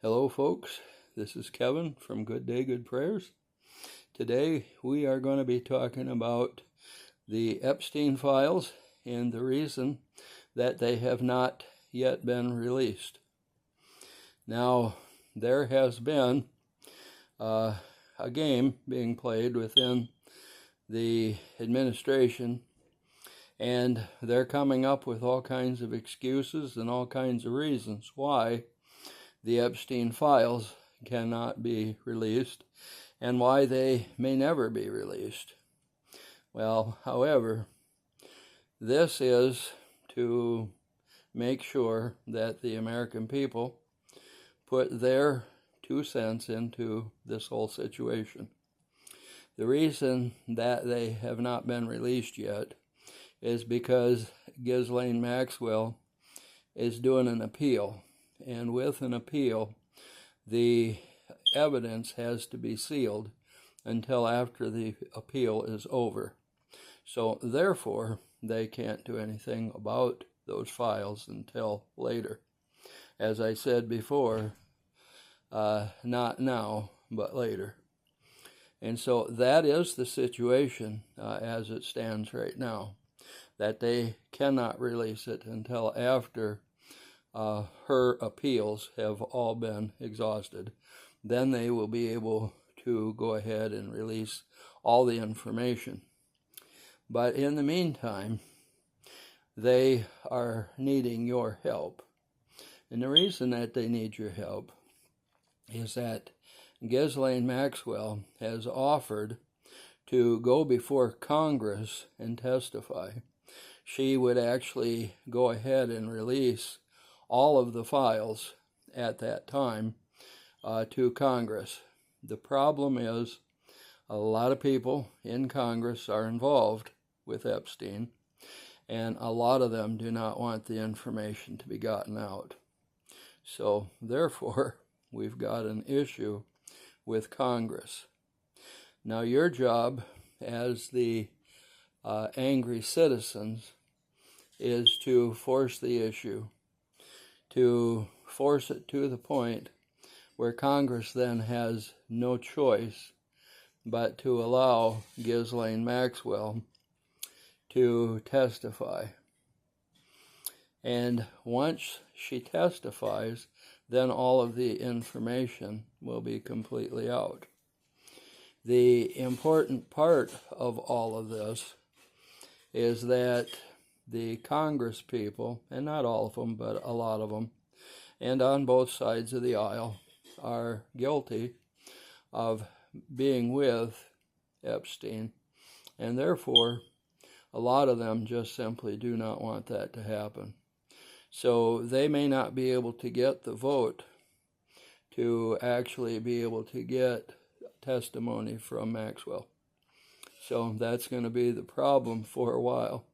Hello folks, this is Kevin from Good Day, Good Prayers. Today we are going to be talking about the Epstein files and the reason that they have not yet been released. Now, there has been a game being played within the administration, and they're coming up with all kinds of excuses and all kinds of reasons why the Epstein files cannot be released and why they may never be released. Well, however, this is to make sure that the American people put their 2 cents into this whole situation. The reason that they have not been released yet is because Ghislaine Maxwell is doing an appeal. And with an appeal, the evidence has to be sealed until after the appeal is over. So therefore, they can't do anything about those files until later. As I said before, not now, but later. And so that is the situation as it stands right now, that they cannot release it until after her appeals have all been exhausted. Then they will be able to go ahead and release all the information. But in the meantime, they are needing your help. And the reason that they need your help is that Ghislaine Maxwell has offered to go before Congress and testify. She would actually go ahead and release all of the files at that time to Congress. The problem is a lot of people in Congress are involved with Epstein, and a lot of them do not want the information to be gotten out. So therefore, we've got an issue with Congress. Now, your job as the angry citizens is to force the issue, to force it to the point where Congress then has no choice but to allow Ghislaine Maxwell to testify. And once she testifies, then all of the information will be completely out. The important part of all of this is that the Congress people, and not all of them, but a lot of them, and on both sides of the aisle, are guilty of being with Epstein, and therefore a lot of them just simply do not want that to happen. So they may not be able to get the vote to actually be able to get testimony from Maxwell. So that's going to be the problem for a while.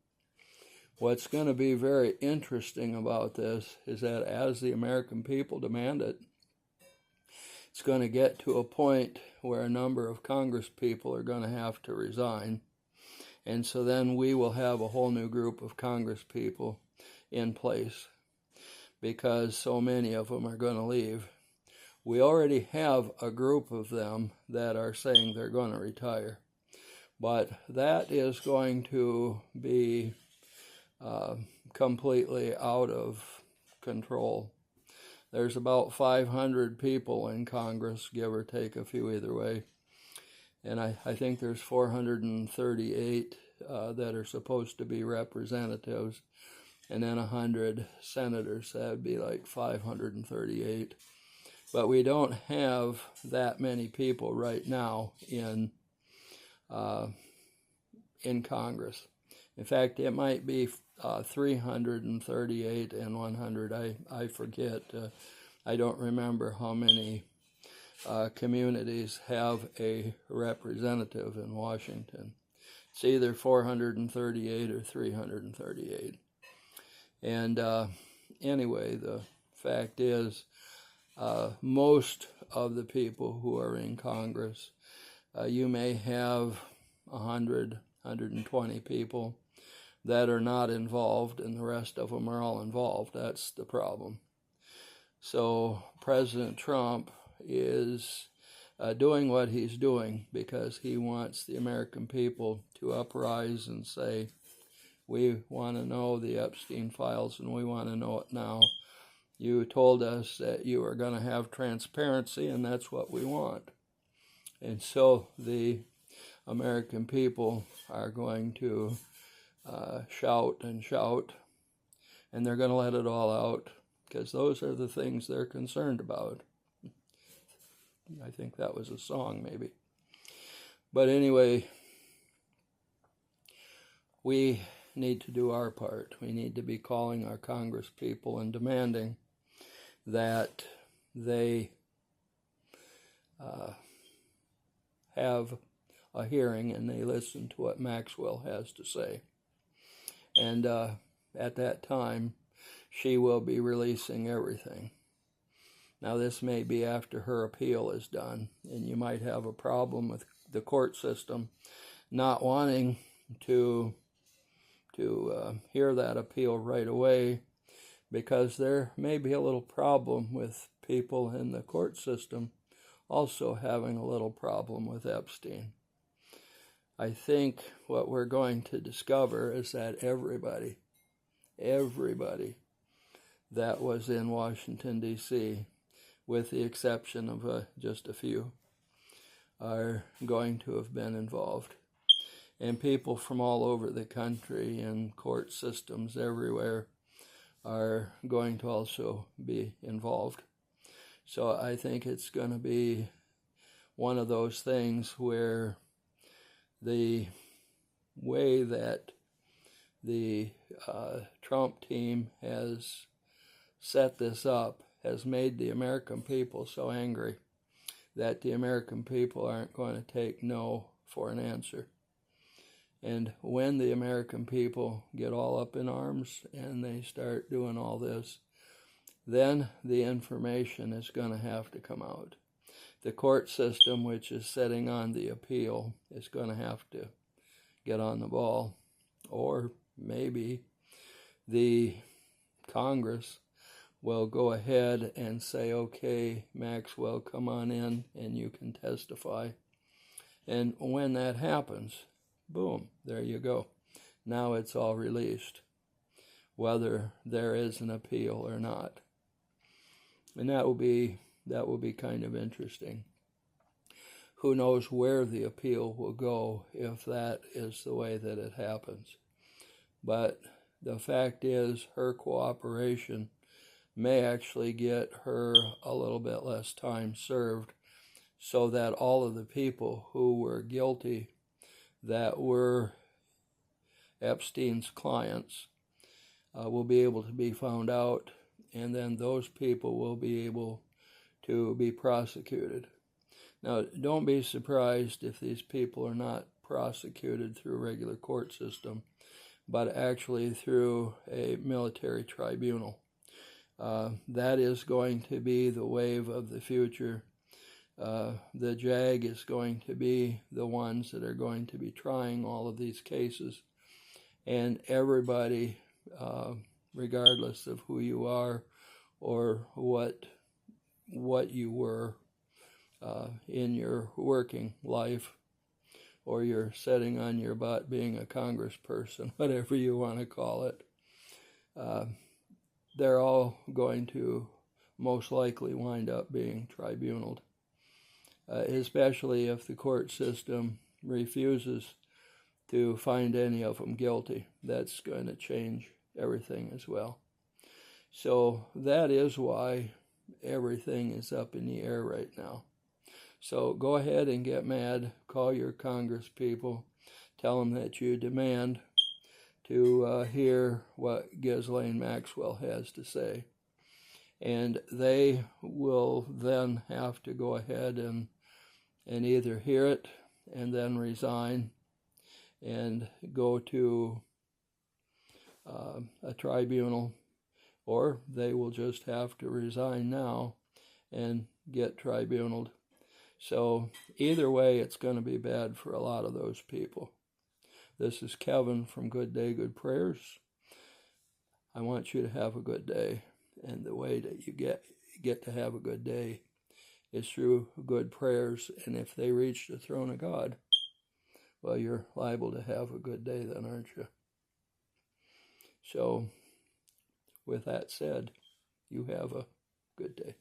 What's going to be very interesting about this is that as the American people demand it, it's going to get to a point where a number of Congress people are going to have to resign. And so then we will have a whole new group of Congress people in place because so many of them are going to leave. We already have a group of them that are saying they're going to retire. But that is going to be completely out of control. There's about 500 people in Congress, give or take a few either way. And I think there's 438 that are supposed to be representatives, and then 100 senators. That would be like 538. But we don't have that many people right now in Congress. In fact, it might be 338 and 100. I forget. I don't remember how many communities have a representative in Washington. It's either 438 or 338. And anyway, the fact is, most of the people who are in Congress, you may have 100, 120 people that are not involved, and the rest of them are all involved. That's the problem. So President Trump is doing what he's doing because he wants the American people to uprise and say, we want to know the Epstein files and we want to know it now. You told us that you were going to have transparency, and that's what we want. And so the American people are going to shout and shout, and they're going to let it all out because those are the things they're concerned about. I think that was a song, maybe. But anyway, we need to do our part. We need to be calling our Congress people and demanding that they have a hearing and they listen to what Maxwell has to say. And at that time, she will be releasing everything. Now, this may be after her appeal is done, and you might have a problem with the court system not wanting to hear that appeal right away, because there may be a little problem with people in the court system also having a little problem with Epstein. I think what we're going to discover is that everybody that was in Washington, D.C., with the exception of just a few, are going to have been involved. And people from all over the country and court systems everywhere are going to also be involved. So I think it's going to be one of those things where the way that the Trump team has set this up has made the American people so angry that the American people aren't going to take no for an answer. And when the American people get all up in arms and they start doing all this, then the information is going to have to come out. The court system, which is sitting on the appeal, is going to have to get on the ball. Or maybe the Congress will go ahead and say, okay, Maxwell, come on in and you can testify. And when that happens, boom, there you go. Now it's all released, whether there is an appeal or not. And that will be kind of interesting. Who knows where the appeal will go if that is the way that it happens. But the fact is, her cooperation may actually get her a little bit less time served, so that all of the people who were guilty that were Epstein's clients will be able to be found out, and then those people will be able to be prosecuted. Now, don't be surprised if these people are not prosecuted through a regular court system, but actually through a military tribunal. That is going to be the wave of the future. The JAG is going to be the ones that are going to be trying all of these cases. And everybody, regardless of who you are or what you were in your working life, or you're sitting on your butt being a congressperson, whatever you want to call it, they're all going to most likely wind up being tribunaled, especially if the court system refuses to find any of them guilty. That's going to change everything as well. So that is why everything is up in the air right now. So go ahead and get mad, call your Congress people, tell them that you demand to hear what Ghislaine Maxwell has to say. And they will then have to go ahead and either hear it and then resign and go to a tribunal, or they will just have to resign now and get tribunaled. So either way, it's going to be bad for a lot of those people. This is Kevin from Good Day, Good Prayers. I want you to have a good day, And the way that you get to have a good day is through good prayers. And if they reach the throne of God, well, you're liable to have a good day then, aren't you? So, with that said, you have a good day.